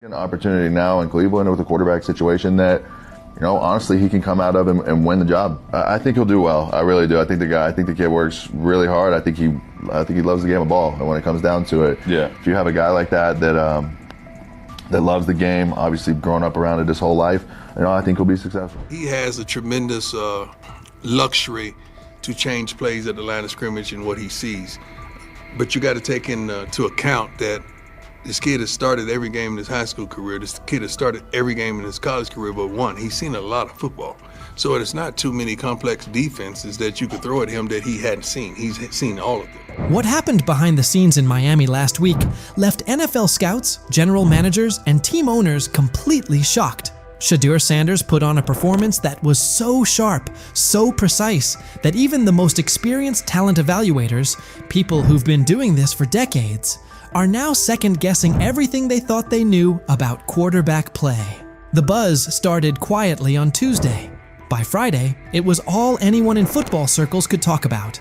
An opportunity now in Cleveland with a quarterback situation that, honestly, he can come out of and win the job. I think he'll do well. I really do. I think the kid works really hard. I think he loves the game of ball. And when it comes down to it, if you have a guy like that loves the game, obviously grown up around it his whole life, I think he'll be successful. He has a tremendous luxury to change plays at the line of scrimmage and what he sees. But you got to take into account that this kid has started every game in his high school career. This kid has started every game in his college career but one. He's seen a lot of football. So it's not too many complex defenses that you could throw at him that he hadn't seen. He's seen all of them. What happened behind the scenes in Miami last week left NFL scouts, general managers, and team owners completely shocked. Shedeur Sanders put on a performance that was so sharp, so precise, that even the most experienced talent evaluators, people who've been doing this for decades, are now second-guessing everything they thought they knew about quarterback play. The buzz started quietly on Tuesday. By Friday, it was all anyone in football circles could talk about.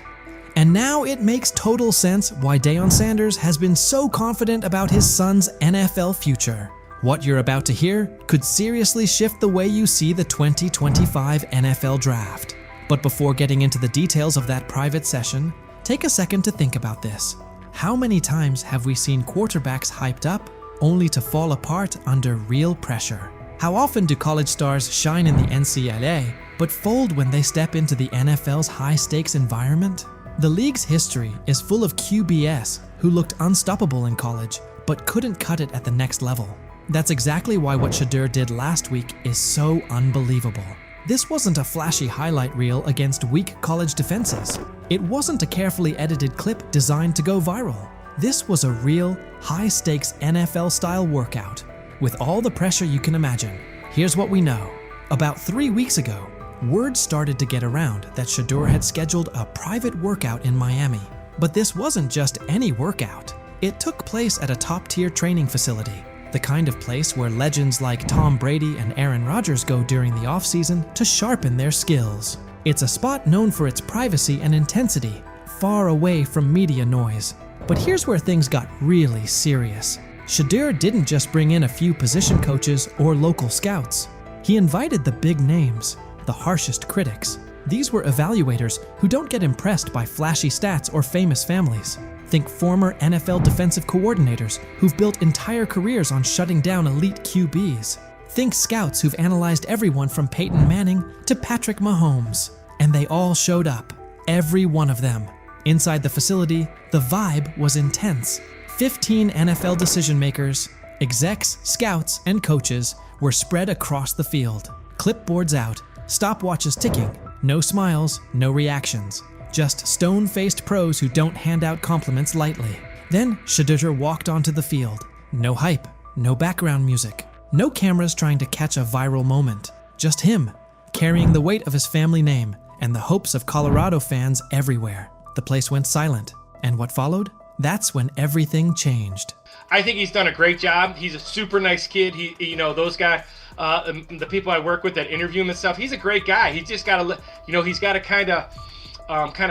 And now it makes total sense why Deion Sanders has been so confident about his son's NFL future. What you're about to hear could seriously shift the way you see the 2025 NFL Draft. But before getting into the details of that private session, take a second to think about this. How many times have we seen quarterbacks hyped up only to fall apart under real pressure? How often do college stars shine in the NCAA but fold when they step into the NFL's high-stakes environment? The league's history is full of QBs who looked unstoppable in college but couldn't cut it at the next level. That's exactly why what Shedeur did last week is so unbelievable. This wasn't a flashy highlight reel against weak college defenses. It wasn't a carefully edited clip designed to go viral. This was a real, high-stakes NFL-style workout, with all the pressure you can imagine. Here's what we know. About 3 weeks ago, word started to get around that Shedeur had scheduled a private workout in Miami. But this wasn't just any workout. It took place at a top-tier training facility, the kind of place where legends like Tom Brady and Aaron Rodgers go during the offseason to sharpen their skills. It's a spot known for its privacy and intensity, far away from media noise. But here's where things got really serious. Shedeur didn't just bring in a few position coaches or local scouts. He invited the big names, the harshest critics. These were evaluators who don't get impressed by flashy stats or famous families. Think former NFL defensive coordinators who've built entire careers on shutting down elite QBs. Think scouts who've analyzed everyone from Peyton Manning to Patrick Mahomes. And they all showed up. Every one of them. Inside the facility, the vibe was intense. 15 NFL decision makers, execs, scouts, and coaches were spread across the field. Clipboards out, stopwatches ticking, no smiles, no reactions. Just stone-faced pros who don't hand out compliments lightly. Then Shedeur walked onto the field. No hype, no background music, no cameras trying to catch a viral moment. Just him, carrying the weight of his family name and the hopes of Colorado fans everywhere. The place went silent. And what followed? That's when everything changed. I think he's done a great job. He's a super nice kid. Those guys, the people I work with that interview him and stuff, he's a great guy. He's just got to, he's got to kind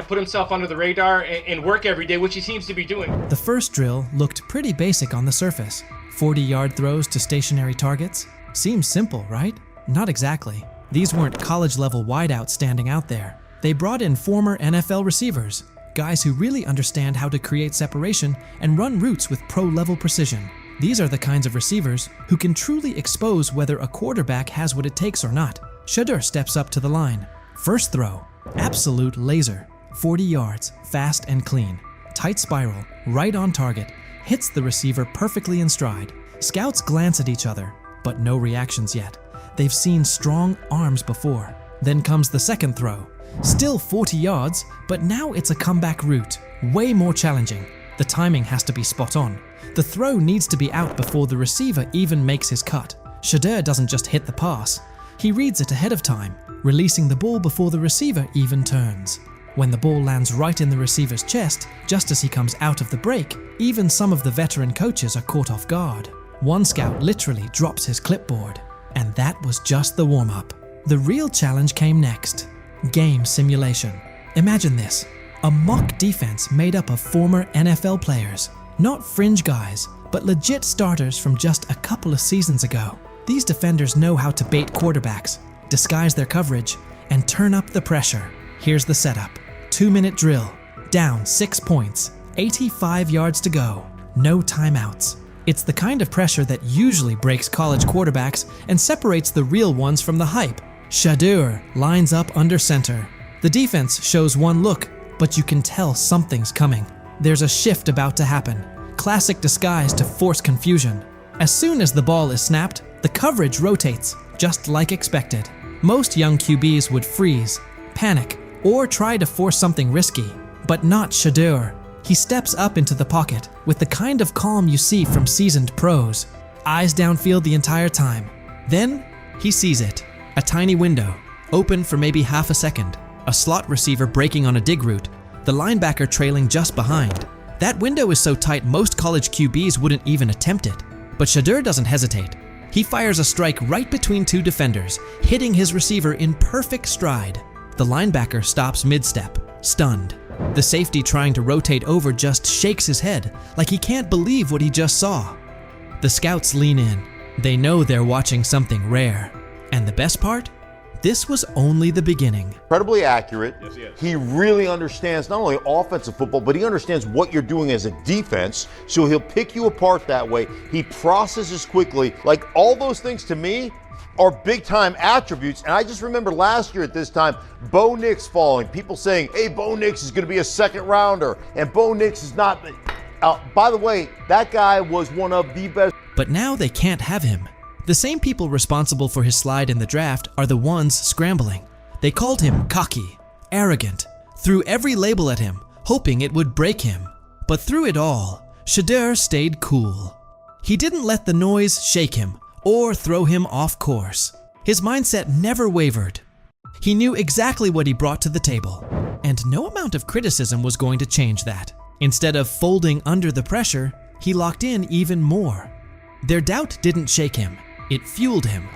of put himself under the radar and work every day, which he seems to be doing. The first drill looked pretty basic on the surface. 40-yard throws to stationary targets. Seems simple, right? Not exactly. These weren't college-level wideouts standing out there. They brought in former NFL receivers, guys who really understand how to create separation and run routes with pro-level precision. These are the kinds of receivers who can truly expose whether a quarterback has what it takes or not. Shedeur steps up to the line. First throw. Absolute laser. 40 yards, fast and clean. Tight spiral, right on target. Hits the receiver perfectly in stride. Scouts glance at each other, but no reactions yet. They've seen strong arms before. Then comes the second throw. Still 40 yards, but now it's a comeback route. Way more challenging. The timing has to be spot on. The throw needs to be out before the receiver even makes his cut. Shedeur doesn't just hit the pass. He reads it ahead of time, releasing the ball before the receiver even turns. When the ball lands right in the receiver's chest, just as he comes out of the break, even some of the veteran coaches are caught off guard. One scout literally drops his clipboard. And that was just the warm-up. The real challenge came next. Game simulation. Imagine this. A mock defense made up of former NFL players. Not fringe guys, but legit starters from just a couple of seasons ago. These defenders know how to bait quarterbacks, disguise their coverage, and turn up the pressure. Here's the setup. 2-minute drill, down 6 points, 85 yards to go, no timeouts. It's the kind of pressure that usually breaks college quarterbacks and separates the real ones from the hype. Shedeur lines up under center. The defense shows one look, but you can tell something's coming. There's a shift about to happen. Classic disguise to force confusion. As soon as the ball is snapped, the coverage rotates, just like expected. Most young QBs would freeze, panic, or try to force something risky, but not Shedeur. He steps up into the pocket with the kind of calm you see from seasoned pros. Eyes downfield the entire time. Then, he sees it. A tiny window, open for maybe half a second. A slot receiver breaking on a dig route, the linebacker trailing just behind. That window is so tight most college QBs wouldn't even attempt it. But Shedeur doesn't hesitate. He fires a strike right between two defenders, hitting his receiver in perfect stride. The linebacker stops mid-step, stunned. The safety trying to rotate over just shakes his head, like he can't believe what he just saw. The scouts lean in. They know they're watching something rare. And the best part? This was only the beginning. Incredibly accurate. Yes. He really understands not only offensive football, but he understands what you're doing as a defense. So he'll pick you apart that way. He processes quickly. Like, all those things to me are big time attributes. And I just remember last year at this time, Bo Nix falling. People saying, hey, Bo Nix is going to be a second rounder. And Bo Nix is not. By the way, that guy was one of the best. But now they can't have him. The same people responsible for his slide in the draft are the ones scrambling. They called him cocky, arrogant, threw every label at him, hoping it would break him. But through it all, Shedeur stayed cool. He didn't let the noise shake him or throw him off course. His mindset never wavered. He knew exactly what he brought to the table, and no amount of criticism was going to change that. Instead of folding under the pressure, he locked in even more. Their doubt didn't shake him. It fueled him,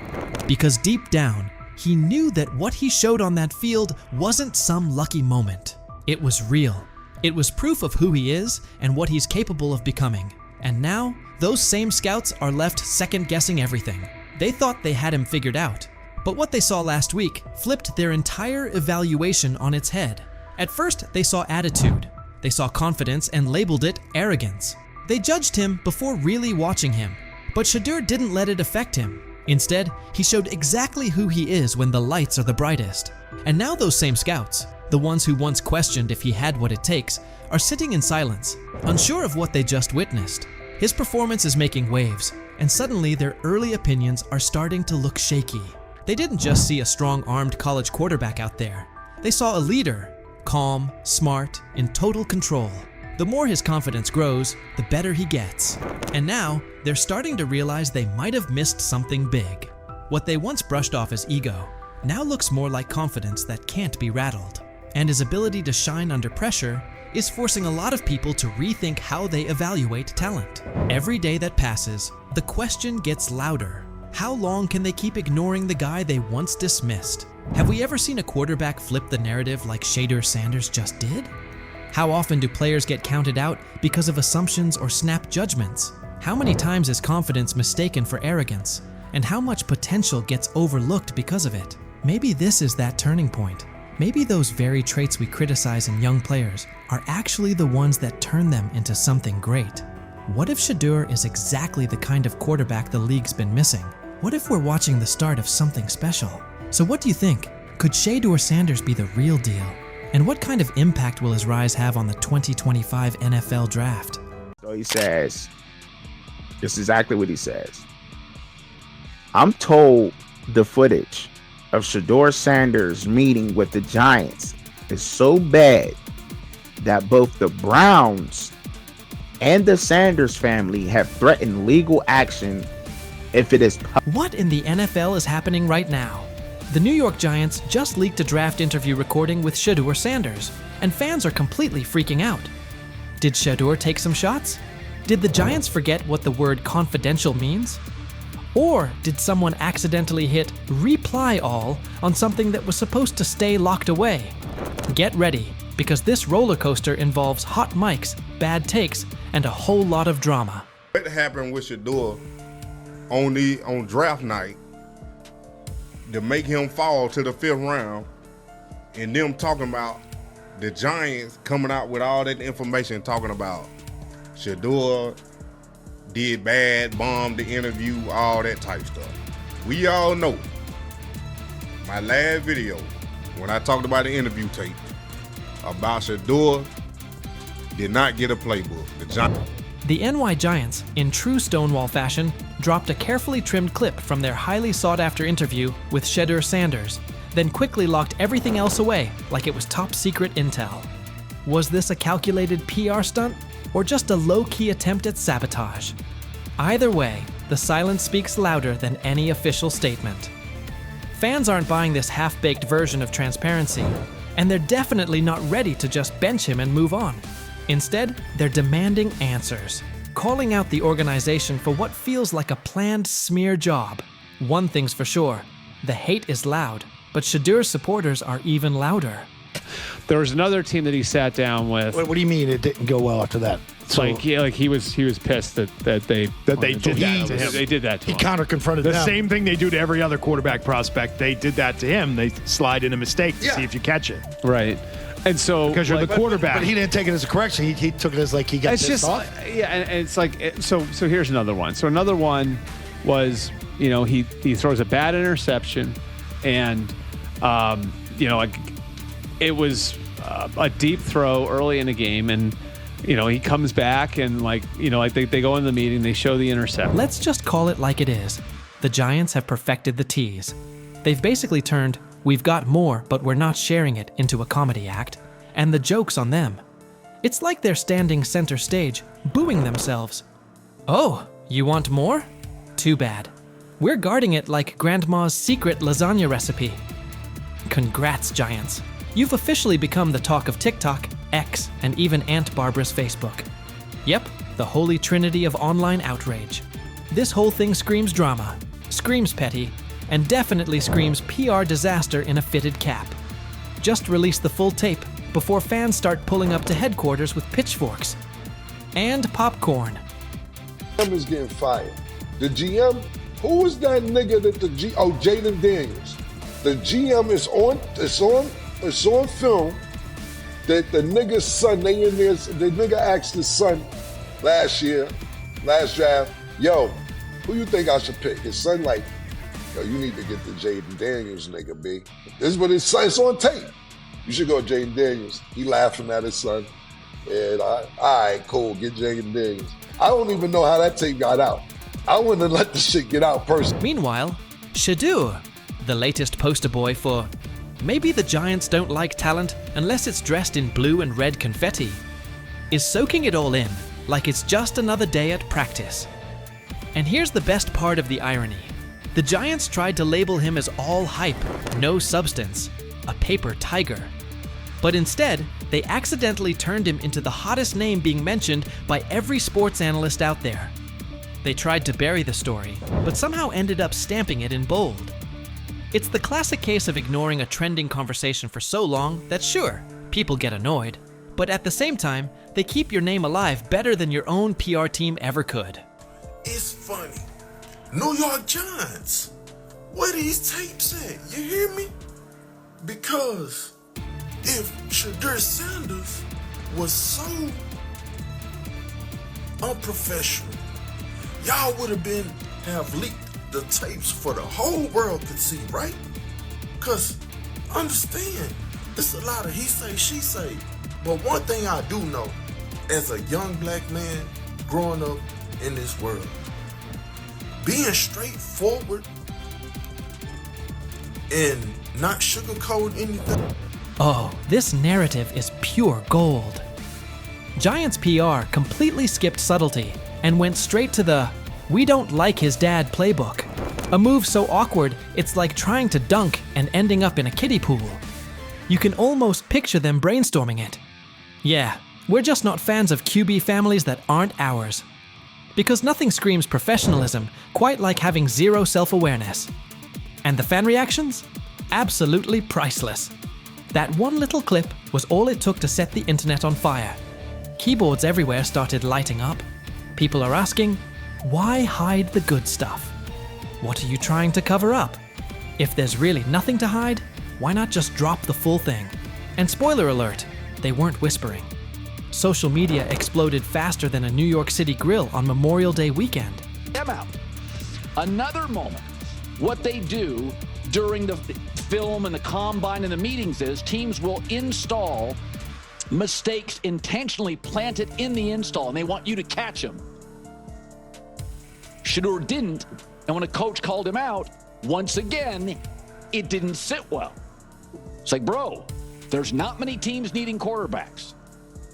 because deep down, he knew that what he showed on that field wasn't some lucky moment. It was real. It was proof of who he is and what he's capable of becoming. And now, those same scouts are left second-guessing everything. They thought they had him figured out. But what they saw last week flipped their entire evaluation on its head. At first, they saw attitude. They saw confidence and labeled it arrogance. They judged him before really watching him. But Shedeur didn't let it affect him. Instead, he showed exactly who he is when the lights are the brightest. And now those same scouts, the ones who once questioned if he had what it takes, are sitting in silence, unsure of what they just witnessed. His performance is making waves, and suddenly their early opinions are starting to look shaky. They didn't just see a strong-armed college quarterback out there. They saw a leader, calm, smart, in total control. The more his confidence grows, the better he gets. And now, they're starting to realize they might have missed something big. What they once brushed off as ego now looks more like confidence that can't be rattled. And his ability to shine under pressure is forcing a lot of people to rethink how they evaluate talent. Every day that passes, the question gets louder. How long can they keep ignoring the guy they once dismissed? Have we ever seen a quarterback flip the narrative like Shedeur Sanders just did? How often do players get counted out because of assumptions or snap judgments? How many times is confidence mistaken for arrogance? And how much potential gets overlooked because of it? Maybe this is that turning point. Maybe those very traits we criticize in young players are actually the ones that turn them into something great. What if Shedeur is exactly the kind of quarterback the league's been missing? What if we're watching the start of something special? So what do you think? Could Shedeur Sanders be the real deal? And what kind of impact will his rise have on the 2025 NFL Draft? So he says, this is exactly what he says. I'm told the footage of Shedeur Sanders meeting with the Giants is so bad that both the Browns and the Sanders family have threatened legal action if it is What in the NFL is happening right now? The New York Giants just leaked a draft interview recording with Shedeur Sanders, and fans are completely freaking out. Did Shedeur take some shots? Did the Giants forget what the word confidential means? Or did someone accidentally hit reply all on something that was supposed to stay locked away? Get ready, because this roller coaster involves hot mics, bad takes, and a whole lot of drama. What happened with Shedeur on draft night to make him fall to the 5th round, and them talking about the Giants coming out with all that information talking about Shedeur did bad, bombed the interview, all that type stuff. We all know my last video when I talked about the interview tape about Shedeur did not get a playbook. The NY Giants, in true Stonewall fashion, dropped a carefully trimmed clip from their highly sought-after interview with Shedeur Sanders, then quickly locked everything else away like it was top-secret intel. Was this a calculated PR stunt, or just a low-key attempt at sabotage? Either way, the silence speaks louder than any official statement. Fans aren't buying this half-baked version of transparency, and they're definitely not ready to just bench him and move on. Instead, they're demanding answers, calling out the organization for what feels like a planned smear job. One thing's for sure, the hate is loud, but Shedeur's supporters are even louder. There was another team that he sat down with. What do you mean it didn't go well after that? So, he was pissed that they did that to him. They did that to him. He counter-confronted them. The same thing they do to every other quarterback prospect. They did that to him. They slide in a mistake to see if you catch it. Right. And so because you're the quarterback. But he didn't take it as a correction. He took it as like he got pissed off. Yeah, and it's like so here's another one. So another one was, he throws a bad interception, and it was a deep throw early in the game, and he comes back and they go in the meeting, they show the interception. Let's just call it like it is. The Giants have perfected the tease. They've basically turned "we've got more, but we're not sharing it" into a comedy act, and the joke's on them. It's like they're standing center stage, booing themselves. Oh, you want more? Too bad. We're guarding it like Grandma's secret lasagna recipe. Congrats, Giants. You've officially become the talk of TikTok, X, and even Aunt Barbara's Facebook. Yep, the holy trinity of online outrage. This whole thing screams drama, screams petty, and definitely screams PR disaster in a fitted cap. Just release the full tape before fans start pulling up to headquarters with pitchforks. And popcorn. GM is getting fired. The GM, who was that nigga that Jaden Daniels. The GM is on film that the nigga's son, the nigga asked his son last draft, yo, who you think I should pick? His son like, yo, you need to get the Jaden Daniels nigga, B. This is what his son, it's on tape. You should go with Jaden Daniels. He laughing at his son. And all right, cool, get Jaden Daniels. I don't even know how that tape got out. I wouldn't have let the shit get out personally. Meanwhile, Shedeur, the latest poster boy for maybe the Giants don't like talent unless it's dressed in blue and red confetti, is soaking it all in like it's just another day at practice. And here's the best part of the irony. The Giants tried to label him as all hype, no substance, a paper tiger. But instead, they accidentally turned him into the hottest name being mentioned by every sports analyst out there. They tried to bury the story, but somehow ended up stamping it in bold. It's the classic case of ignoring a trending conversation for so long that sure, people get annoyed, but at the same time, they keep your name alive better than your own PR team ever could. It's funny. New York Giants, where these tapes at? You hear me? Because if Shedeur Sanders was so unprofessional, y'all would have leaked the tapes for the whole world could see, right? Cause understand, it's a lot of he say, she say. But one thing I do know, as a young black man growing up in this world, being straightforward and not sugarcoat anything. Oh, this narrative is pure gold. Giants PR completely skipped subtlety and went straight to the "we don't like his dad" playbook. A move so awkward, it's like trying to dunk and ending up in a kiddie pool. You can almost picture them brainstorming it. Yeah, we're just not fans of QB families that aren't ours. Because nothing screams professionalism quite like having zero self-awareness. And the fan reactions? Absolutely priceless. That one little clip was all it took to set the internet on fire. Keyboards everywhere started lighting up. People are asking, Why hide the good stuff? What are you trying to cover up? If there's really nothing to hide, why not just drop the full thing? And spoiler alert, they weren't whispering. Social media exploded faster than a New York City grill on Memorial Day weekend. Them out. Another moment. What they do during the film and the combine and the meetings is teams will install mistakes intentionally planted in the install, and they want you to catch them. Shedeur didn't, and when a coach called him out, once again, it didn't sit well. It's like, bro, there's not many teams needing quarterbacks,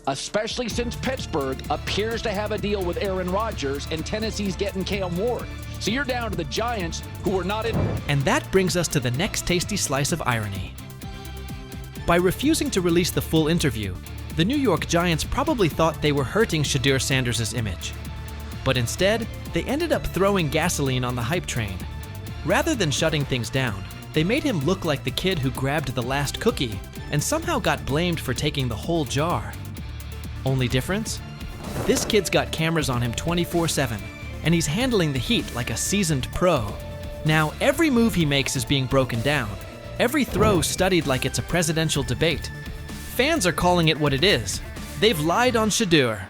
especially since Pittsburgh appears to have a deal with Aaron Rodgers and Tennessee's getting Cam Ward. So you're down to the Giants, who are not in. And that brings us to the next tasty slice of irony. By refusing to release the full interview, the New York Giants probably thought they were hurting Shedeur Sanders' image. But instead, they ended up throwing gasoline on the hype train. Rather than shutting things down, they made him look like the kid who grabbed the last cookie and somehow got blamed for taking the whole jar. Only difference? This kid's got cameras on him 24/7, and he's handling the heat like a seasoned pro. Now, every move he makes is being broken down, every throw studied like it's a presidential debate. Fans are calling it what it is. They've lied on Shedeur.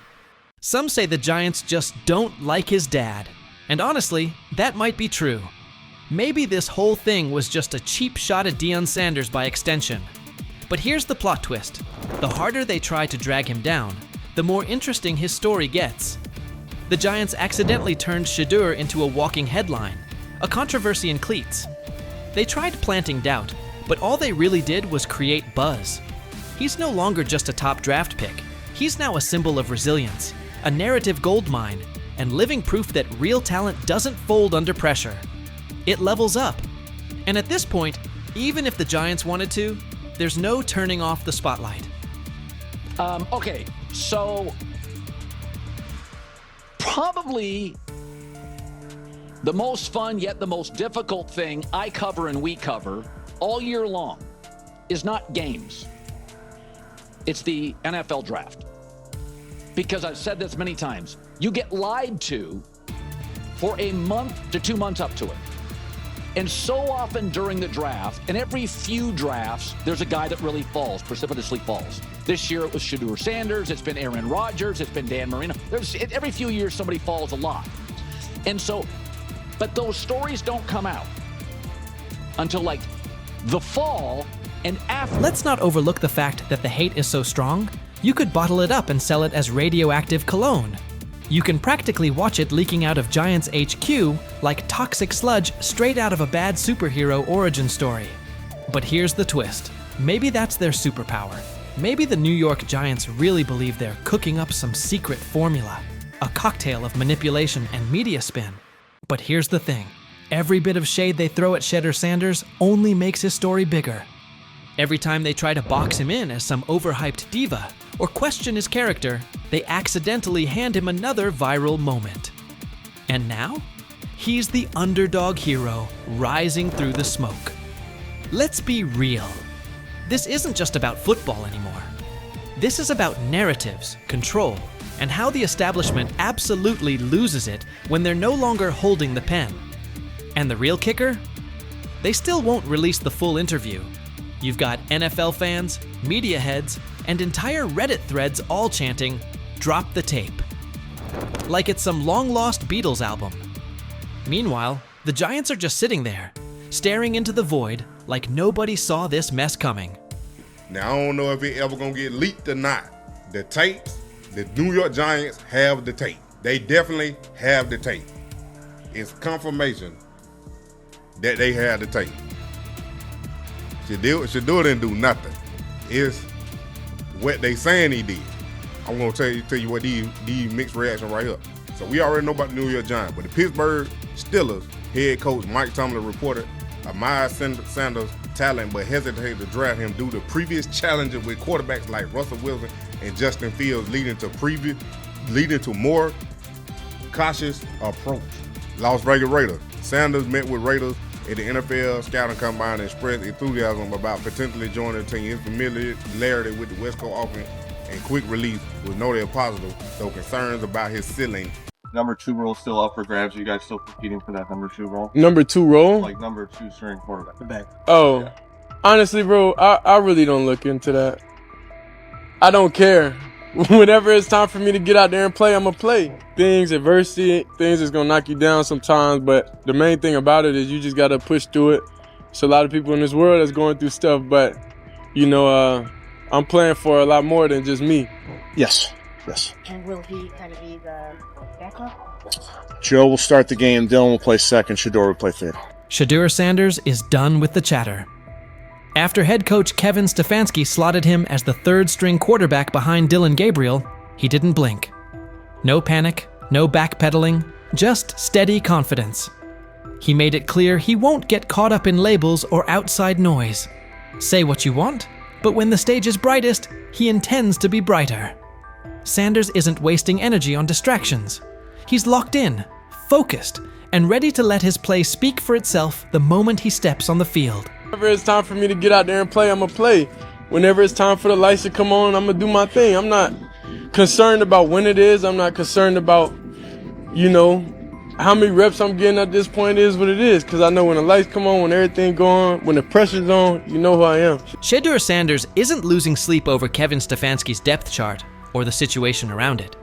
Some say the Giants just don't like his dad. And honestly, that might be true. Maybe this whole thing was just a cheap shot at Deion Sanders by extension. But here's the plot twist. The harder they try to drag him down, the more interesting his story gets. The Giants accidentally turned Shedeur into a walking headline, a controversy in cleats. They tried planting doubt, but all they really did was create buzz. He's no longer just a top draft pick. He's now a symbol of resilience, a narrative goldmine, and living proof that real talent doesn't fold under pressure. It levels up. And at this point, even if the Giants wanted to, there's no turning off the spotlight. Okay, so probably the most fun yet the most difficult thing I cover and we cover all year long is not games. It's the NFL draft. Because I've said this many times, you get lied to for a month to 2 months up to it. And so often during the draft, and every few drafts, there's a guy that really falls, precipitously falls. This year it was Shedeur Sanders, it's been Aaron Rodgers, it's been Dan Marino. Every few years somebody falls a lot. And so, but those stories don't come out until like the fall and after. Let's not overlook the fact that the hate is so strong, you could bottle it up and sell it as radioactive cologne. You can practically watch it leaking out of Giants HQ like toxic sludge straight out of a bad superhero origin story. But here's the twist. Maybe that's their superpower. Maybe the New York Giants really believe they're cooking up some secret formula, a cocktail of manipulation and media spin. But here's the thing. Every bit of shade they throw at Shedeur Sanders only makes his story bigger. Every time they try to box him in as some overhyped diva or question his character, they accidentally hand him another viral moment. And now, he's the underdog hero rising through the smoke. Let's be real. This isn't just about football anymore. This is about narratives, control, and how the establishment absolutely loses it when they're no longer holding the pen. And the real kicker? They still won't release the full interview. You've got NFL fans, media heads, and entire Reddit threads all chanting, "Drop the tape." Like it's some long-lost Beatles album. Meanwhile, the Giants are just sitting there, staring into the void like nobody saw this mess coming. Now, I don't know if it ever gonna get leaked or not. The tapes, the New York Giants have the tape. They definitely have the tape. It's confirmation that they have the tape. Shedeur didn't do nothing. It's what they saying he did. I'm gonna tell you what these mixed reaction right here. So we already know about the New York Giants, but the Pittsburgh Steelers head coach Mike Tomlin reported Miles Sanders' talent, but hesitated to draft him due to previous challenges with quarterbacks like Russell Wilson and Justin Fields, leading to more cautious approach. Las Vegas Raiders. Sanders met with Raiders at the NFL Scouting Combine and expressed enthusiasm about potentially joining the team. His familiarity with the West Coast offense and quick release was noted positive, though concerns about his ceiling. number 2 role still up for grabs? Are you guys still competing for that number 2 role? Number 2 role? Like number 2 string quarterback. Oh, Yeah. honestly, bro, I really don't look into that. I don't care. Whenever it's time for me to get out there and play, I'm going to play. Adversity, things is going to knock you down sometimes, but the main thing about it is you just got to push through it. There's a lot of people in this world that's going through stuff, but, I'm playing for a lot more than just me. Yes. And will he kind of be the backup? Joe will start the game. Dylan will play second. Shedeur will play third. Shedeur Sanders is done with the chatter. After head coach Kevin Stefanski slotted him as the third-string quarterback behind Dillon Gabriel, he didn't blink. No panic, no backpedaling, just steady confidence. He made it clear he won't get caught up in labels or outside noise. Say what you want, but when the stage is brightest, he intends to be brighter. Sanders isn't wasting energy on distractions. He's locked in, focused, and ready to let his play speak for itself the moment he steps on the field. Whenever it's time for me to get out there and play, I'm going to play. Whenever it's time for the lights to come on, I'm going to do my thing. I'm not concerned about when it is. I'm not concerned about, how many reps I'm getting at this point is what it is. Because I know when the lights come on, when everything go on, when the pressure's on, you know who I am. Shedeur Sanders isn't losing sleep over Kevin Stefanski's depth chart or the situation around it.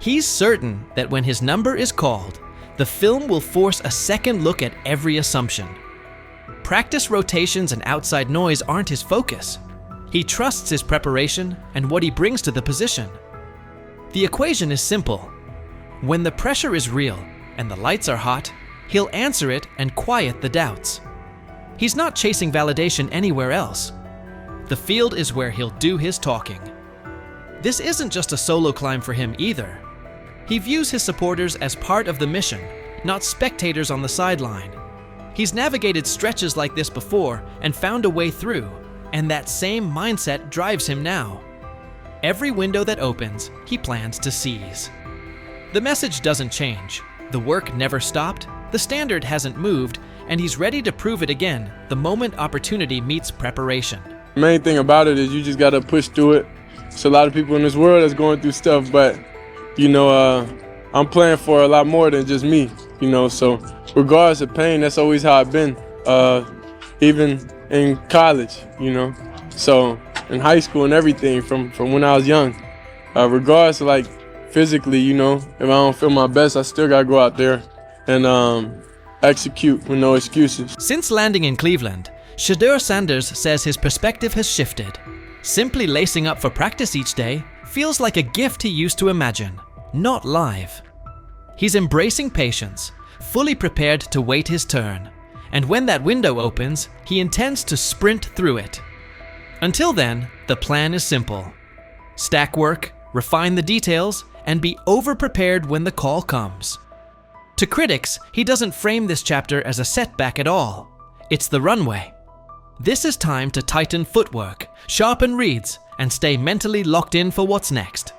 He's certain that when his number is called, the film will force a second look at every assumption. Practice rotations and outside noise aren't his focus. He trusts his preparation and what he brings to the position. The equation is simple. When the pressure is real and the lights are hot, he'll answer it and quiet the doubts. He's not chasing validation anywhere else. The field is where he'll do his talking. This isn't just a solo climb for him either. He views his supporters as part of the mission, not spectators on the sideline. He's navigated stretches like this before and found a way through, and that same mindset drives him now. Every window that opens, he plans to seize. The message doesn't change. The work never stopped, the standard hasn't moved, and he's ready to prove it again the moment opportunity meets preparation. The main thing about it is you just got to push through it. There's a lot of people in this world that's going through stuff, but, I'm playing for a lot more than just me, so regardless of pain, that's always how I've been, even in college, so in high school and everything from when I was young. Regardless of physically, if I don't feel my best, I still got to go out there and execute with no excuses. Since landing in Cleveland, Shedeur Sanders says his perspective has shifted. Simply lacing up for practice each day feels like a gift he used to imagine, not live. He's embracing patience, fully prepared to wait his turn, and when that window opens, he intends to sprint through it. Until then, the plan is simple. Stack work, refine the details, and be over-prepared when the call comes. To critics, he doesn't frame this chapter as a setback at all. It's the runway. This is time to tighten footwork, sharpen reads, and stay mentally locked in for what's next.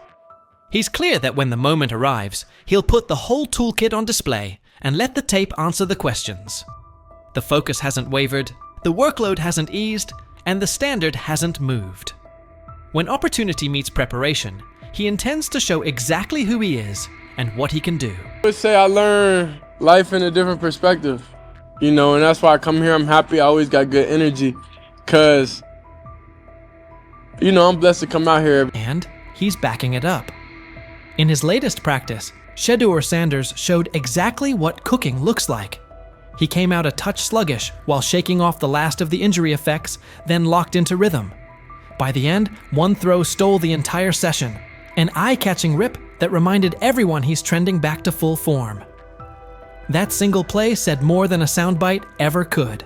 He's clear that when the moment arrives, he'll put the whole toolkit on display and let the tape answer the questions. The focus hasn't wavered, the workload hasn't eased, and the standard hasn't moved. When opportunity meets preparation, he intends to show exactly who he is and what he can do. I would say I learned life in a different perspective, and that's why I come here. I'm happy. I always got good energy because, I'm blessed to come out here. And he's backing it up. In his latest practice, Shedeur Sanders showed exactly what cooking looks like. He came out a touch sluggish while shaking off the last of the injury effects, then locked into rhythm. By the end, one throw stole the entire session, an eye-catching rip that reminded everyone he's trending back to full form. That single play said more than a soundbite ever could.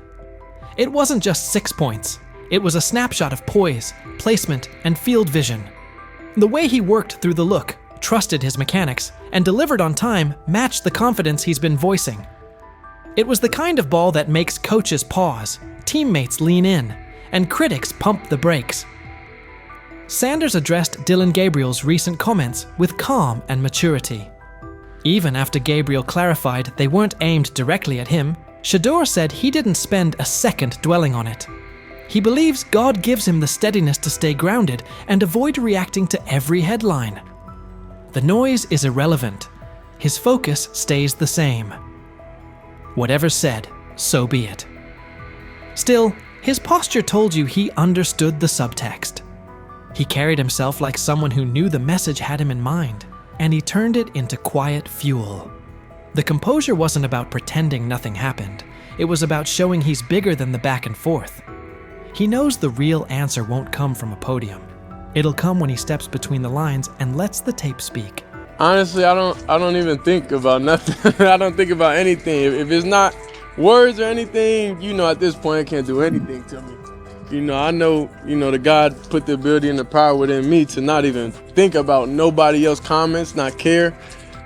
It wasn't just 6 points. It was a snapshot of poise, placement, and field vision. The way he worked through the look, trusted his mechanics, and delivered on time matched the confidence he's been voicing. It was the kind of ball that makes coaches pause, teammates lean in, and critics pump the brakes. Sanders addressed Dillon Gabriel's recent comments with calm and maturity. Even after Gabriel clarified they weren't aimed directly at him, Shedeur said he didn't spend a second dwelling on it. He believes God gives him the steadiness to stay grounded and avoid reacting to every headline. The noise is irrelevant. his focus stays the same. Whatever's said, so be it. Still, his posture told you he understood the subtext. He carried himself like someone who knew the message had him in mind, and he turned it into quiet fuel. The composure wasn't about pretending nothing happened. It was about showing he's bigger than the back and forth. He knows the real answer won't come from a podium. It'll come when he steps between the lines and lets the tape speak. Honestly, I don't even think about nothing. I don't think about anything. If it's not words or anything, at this point, it can't do anything to me. I know, the God put the ability and the power within me to not even think about nobody else's comments, not care.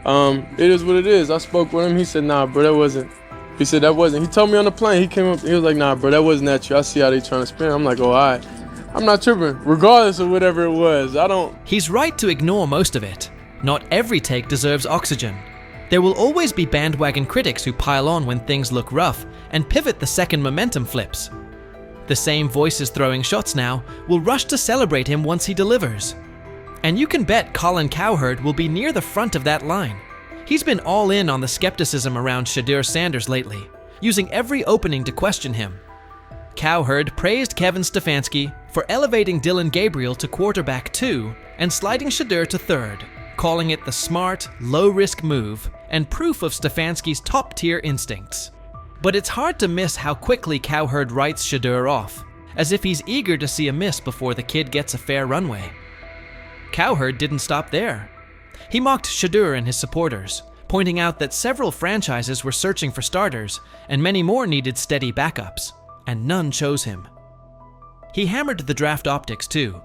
It is what it is. I spoke with him. He said, nah, bro, that wasn't. He said, that wasn't. He told me on the plane. He came up. He was like, nah, bro, that wasn't at you. I see how they trying to spin. I'm like, oh, all right. I'm not tripping, regardless of whatever it was. He's right to ignore most of it. Not every take deserves oxygen. There will always be bandwagon critics who pile on when things look rough and pivot the second momentum flips. The same voices throwing shots now will rush to celebrate him once he delivers. And you can bet Colin Cowherd will be near the front of that line. He's been all in on the skepticism around Shedeur Sanders lately, using every opening to question him. Cowherd praised Kevin Stefanski for elevating Dillon Gabriel to quarterback 2 and sliding Shedeur to 3rd, calling it the smart, low-risk move and proof of Stefanski's top-tier instincts. But it's hard to miss how quickly Cowherd writes Shedeur off, as if he's eager to see a miss before the kid gets a fair runway. Cowherd didn't stop there. He mocked Shedeur and his supporters, pointing out that several franchises were searching for starters and many more needed steady backups, and none chose him. He hammered the draft optics too.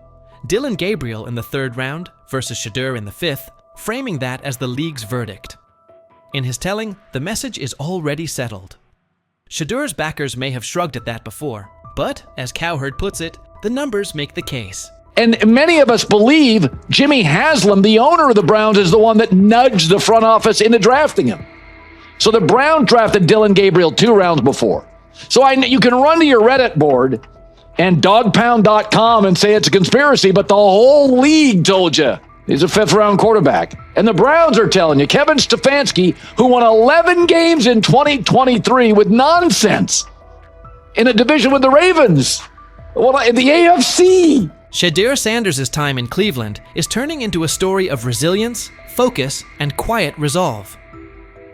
Dillon Gabriel in the 3rd round versus Shedeur in the 5th, framing that as the league's verdict. In his telling, the message is already settled. Shedeur's backers may have shrugged at that before, but, as Cowherd puts it, the numbers make the case. And many of us believe Jimmy Haslam, the owner of the Browns, is the one that nudged the front office into drafting him. So the Browns drafted Dillon Gabriel 2 rounds before. So you can run to your Reddit board and dogpound.com and say it's a conspiracy, but the whole league told you he's a 5th-round quarterback. And the Browns are telling you, Kevin Stefanski, who won 11 games in 2023 with nonsense in a division with the Ravens, in the AFC. Shedeur Sanders' time in Cleveland is turning into a story of resilience, focus, and quiet resolve.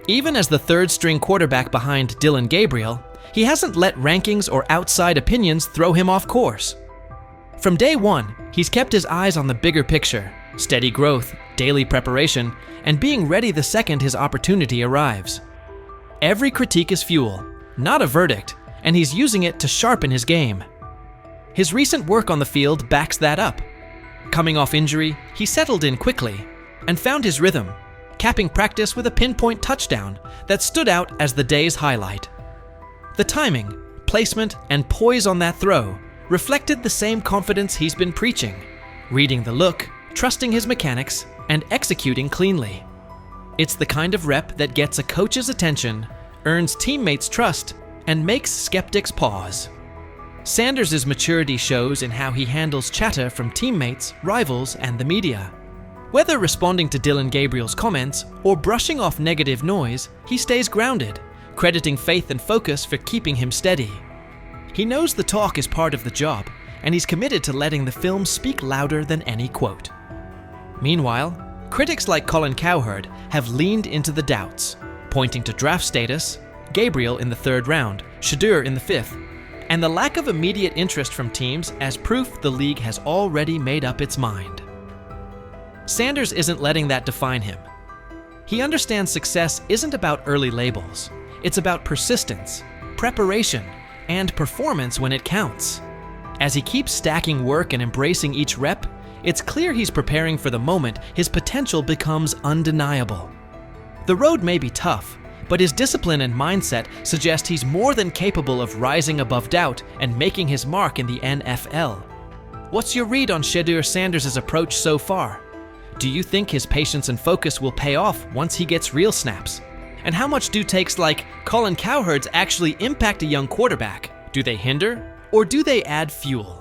Even as the 3rd-string quarterback behind Dillon Gabriel, he hasn't let rankings or outside opinions throw him off course. From day one, he's kept his eyes on the bigger picture, steady growth, daily preparation, and being ready the second his opportunity arrives. Every critique is fuel, not a verdict, and he's using it to sharpen his game. His recent work on the field backs that up. Coming off injury, he settled in quickly and found his rhythm, capping practice with a pinpoint touchdown that stood out as the day's highlight. The timing, placement, and poise on that throw reflected the same confidence he's been preaching, reading the look, trusting his mechanics, and executing cleanly. It's the kind of rep that gets a coach's attention, earns teammates' trust, and makes skeptics pause. Sanders' maturity shows in how he handles chatter from teammates, rivals, and the media. Whether responding to Dillon Gabriel's comments or brushing off negative noise, he stays grounded, crediting faith and focus for keeping him steady. He knows the talk is part of the job, and he's committed to letting the film speak louder than any quote. Meanwhile, critics like Colin Cowherd have leaned into the doubts, pointing to draft status, Gabriel in the 3rd round, Shedeur in the 5th, and the lack of immediate interest from teams as proof the league has already made up its mind. Sanders isn't letting that define him. He understands success isn't about early labels. It's about persistence, preparation, and performance when it counts. As he keeps stacking work and embracing each rep, it's clear he's preparing for the moment his potential becomes undeniable. The road may be tough, but his discipline and mindset suggest he's more than capable of rising above doubt and making his mark in the NFL. What's your read on Shedeur Sanders' approach so far? Do you think his patience and focus will pay off once he gets real snaps? And how much do takes like Colin Cowherd's actually impact a young quarterback? Do they hinder, or do they add fuel?